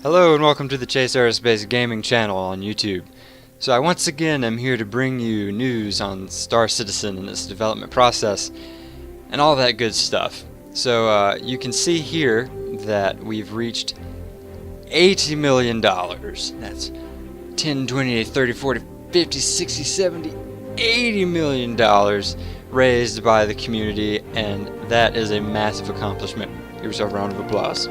Hello and welcome to the Chase Aerospace gaming channel on YouTube. So I once again am here to bring you news on Star Citizen and its development process and all that good stuff. So you can see here that we've reached $80 million. That's 10, 20, 30, 40, 50, 60, 70, $80 million raised by the community, and that is a massive accomplishment. Give yourself a round of applause.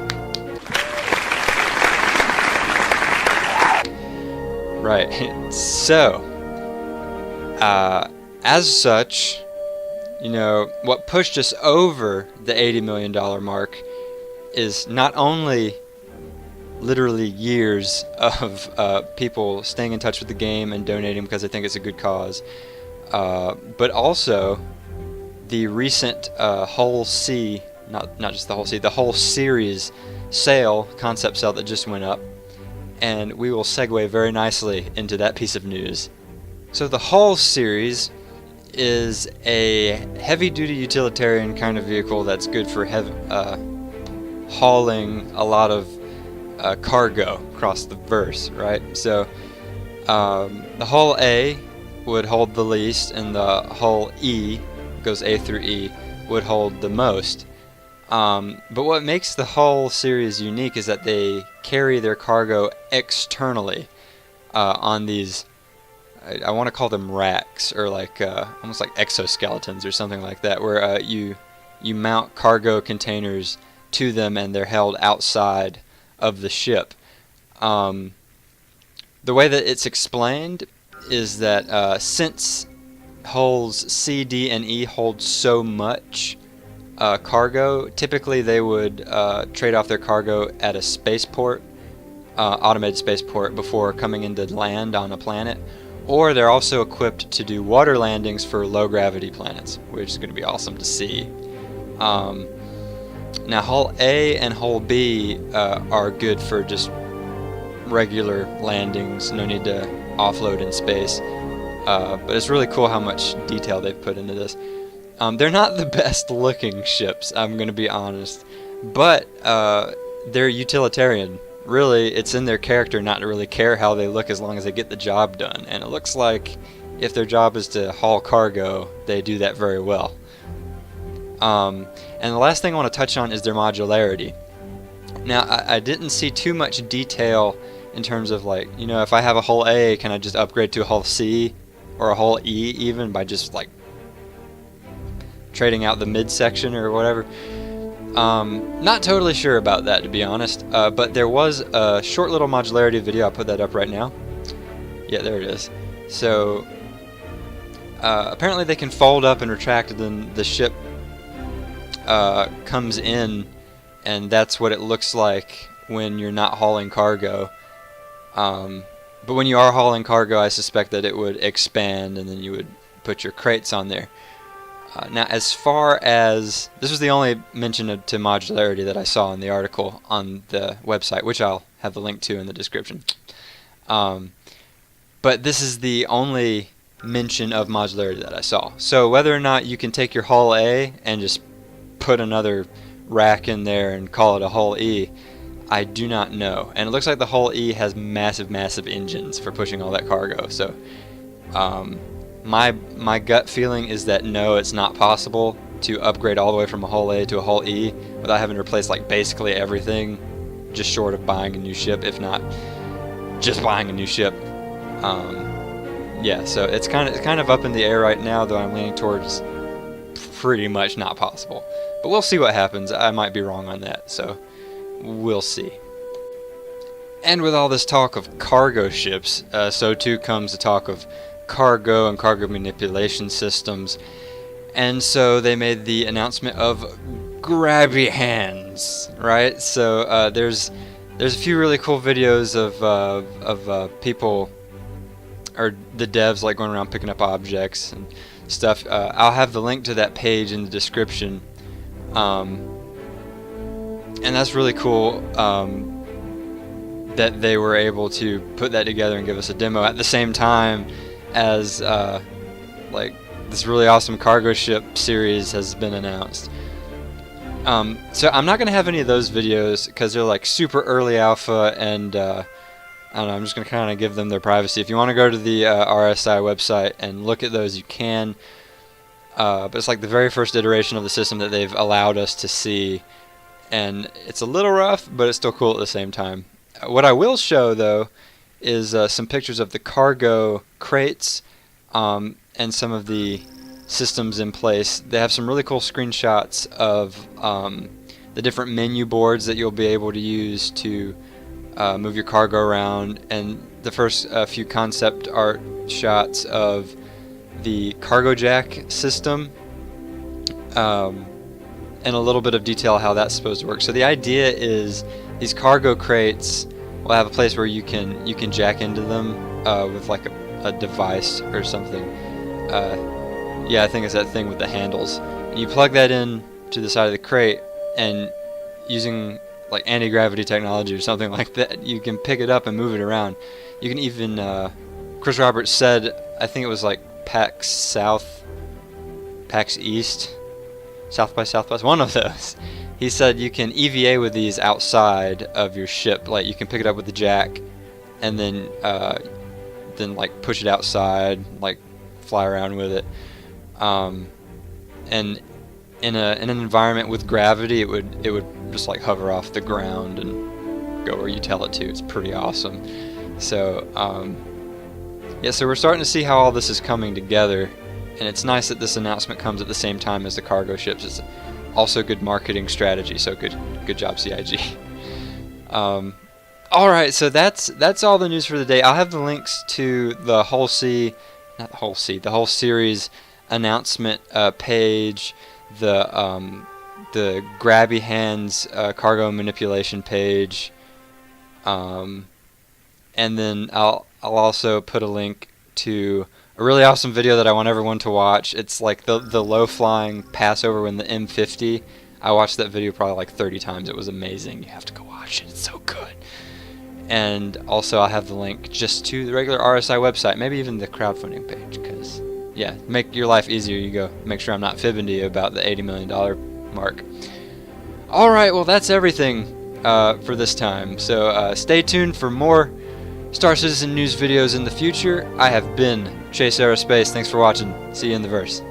Right, so, as such, you know, what pushed us over the $80 million mark is not only literally years of people staying in touch with the game and donating because they think it's a good cause, but also the recent whole C, not just the whole C, the whole series sale, concept sale that just went up. And we will segue very nicely into that piece of news. So the Hull series is a heavy-duty utilitarian kind of vehicle that's good for hauling a lot of cargo across the verse, right? So the Hull A would hold the least, and the Hull E, goes A through E, would hold the most. But what makes the Hull series unique is that they carry their cargo externally on these, I want to call them racks, or like almost like exoskeletons or something like that, where you mount cargo containers to them and they're held outside of the ship. The way that it's explained is that since Hulls C, D, and E hold so much cargo, typically they would trade off their cargo at a spaceport, automated spaceport, before coming into land on a planet, or they're also equipped to do water landings for low gravity planets, which is going to be awesome to see. Now Hull A and Hull B are good for just regular landings, no need to offload in space, but it's really cool how much detail they've put into this. They're not the best looking ships, I'm going to be honest, but they're utilitarian. Really, it's in their character not to really care how they look as long as they get the job done, and it looks like if their job is to haul cargo, they do that very well. And the last thing I want to touch on is their modularity. Now, I didn't see too much detail in terms of, like, you know, if I have a Hull A, can I just upgrade to a Hull C or a Hull E even by just, like, trading out the midsection or whatever. Not totally sure about that, to be honest, but there was a short little modularity video. I'll put that up right now. Yeah, there it is. So apparently they can fold up and retract, and then the ship comes in, and that's what it looks like when you're not hauling cargo. But when you are hauling cargo, I suspect that it would expand, and then you would put your crates on there. Now, as far as, this was the only mention to modularity that I saw in the article on the website, which I'll have the link to in the description. But this is the only mention of modularity that I saw. So whether or not you can take your Hull A and just put another rack in there and call it a Hull E, I do not know. And it looks like the Hull E has massive, massive engines for pushing all that cargo. So my gut feeling is that no, it's not possible to upgrade all the way from a Hull A to a Hull E without having to replace like basically everything, just short of buying a new ship, if not just buying a new ship. Yeah, so it's kind of up in the air right now, though I'm leaning towards pretty much not possible. But we'll see what happens. I might be wrong on that, so we'll see. And with all this talk of cargo ships, so too comes the talk of cargo and cargo manipulation systems, and so they made the announcement of Grabby hands, right? So there's a few really cool videos of people, or the devs, like going around picking up objects and stuff. I'll have the link to that page in the description, and that's really cool that they were able to put that together and give us a demo at the same time as like this really awesome cargo ship series has been announced. So I'm not going to have any of those videos because they're like super early alpha, and I don't know, I'm just going to kind of give them their privacy. If you want to go to the RSI website and look at those, you can. But it's like the very first iteration of the system that they've allowed us to see, and it's a little rough, but it's still cool at the same time. What I will show, though, is some pictures of the cargo crates and some of the systems in place. They have some really cool screenshots of the different menu boards that you'll be able to use to move your cargo around, and the first few concept art shots of the cargo jack system, and a little bit of detail how that's supposed to work. So the idea is these cargo crates will have a place where you can jack into them with like a device or something. Yeah, I think it's that thing with the handles. And you plug that in to the side of the crate, and using like anti-gravity technology or something like that, you can pick it up and move it around. You can even, Chris Roberts said, I think it was like PAX South, PAX East, South by Southwest, one of those. He said you can EVA with these outside of your ship. Like you can pick it up with the jack, and then like push it outside, like fly around with it. And in an environment with gravity, it would just like hover off the ground and go where you tell it to. It's pretty awesome. So yeah, so we're starting to see how all this is coming together, and it's nice that this announcement comes at the same time as the cargo ships. It's also good marketing strategy. So good job, CIG. All right, so that's all the news for the day. I'll have the links to the whole series announcement page, the Grabby Hands cargo manipulation page, and then I'll also put a link to a really awesome video that I want everyone to watch. It's like the low flying passover in the M50. I watched that video probably like 30 times. It was amazing. You have to go watch it. It's so good. And also I'll have the link just to the regular RSI website, maybe even the crowdfunding page, because yeah, make your life easier. You go make sure I'm not fibbing to you about the $80 million mark. Alright, well that's everything for this time. So stay tuned for more Star Citizen news videos in the future. I have been Chase Aerospace. Thanks for watching. See you in the verse.